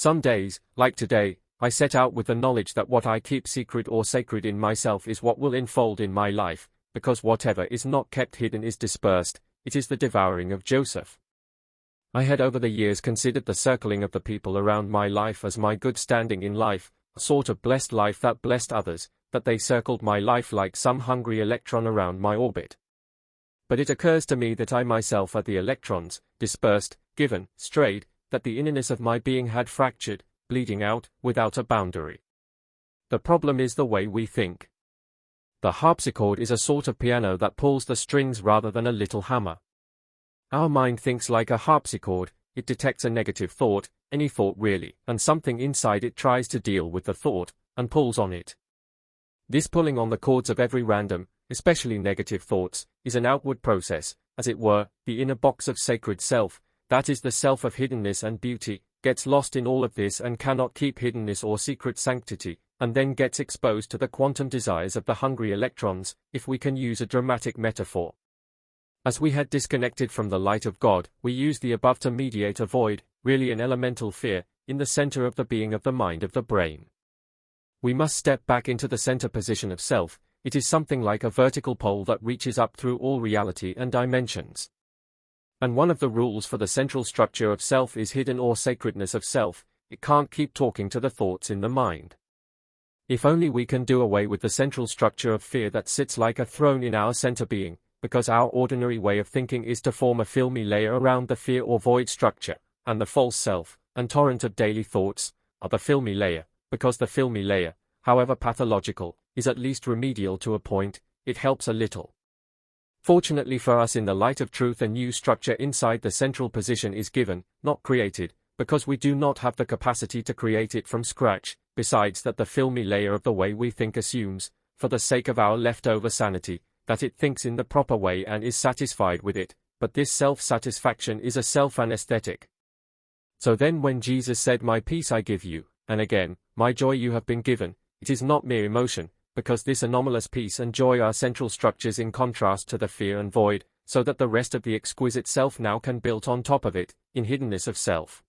Some days, like today, I set out with the knowledge that what I keep secret or sacred in myself is what will unfold in my life, because whatever is not kept hidden is dispersed. It is the devouring of Joseph. I had over the years considered the circling of the people around my life as my good standing in life, a sort of blessed life that blessed others, that they circled my life like some hungry electron around my orbit. But it occurs to me that I myself are the electrons, dispersed, given, strayed, that the innerness of my being had fractured, bleeding out, without a boundary. The problem is the way we think. The harpsichord is a sort of piano that pulls the strings rather than a little hammer. Our mind thinks like a harpsichord. It detects a negative thought, any thought really, and something inside it tries to deal with the thought, and pulls on it. This pulling on the chords of every random, especially negative thoughts, is an outward process, as it were. The inner box of sacred self, that is the self of hiddenness and beauty, gets lost in all of this and cannot keep hiddenness or secret sanctity, and then gets exposed to the quantum desires of the hungry electrons, if we can use a dramatic metaphor. As we had disconnected from the light of God, we used the above to mediate a void, really an elemental fear, in the center of the being of the mind of the brain. We must step back into the center position of self. It is something like a vertical pole that reaches up through all reality and dimensions. And one of the rules for the central structure of self is hidden or sacredness of self. It can't keep talking to the thoughts in the mind. If only we can do away with the central structure of fear that sits like a throne in our center being, because our ordinary way of thinking is to form a filmy layer around the fear or void structure, and the false self, and torrent of daily thoughts, are the filmy layer, because the filmy layer, however pathological, is at least remedial to a point. It helps a little. Fortunately for us, in the light of truth, a new structure inside the central position is given, not created, because we do not have the capacity to create it from scratch, besides that the filmy layer of the way we think assumes, for the sake of our leftover sanity, that it thinks in the proper way and is satisfied with it, but this self-satisfaction is a self-anesthetic. So then when Jesus said, "My peace I give you," and again, "My joy you have been given," it is not mere emotion, because this anomalous peace and joy are central structures in contrast to the fear and void, so that the rest of the exquisite self now can build on top of it, in hiddenness of self.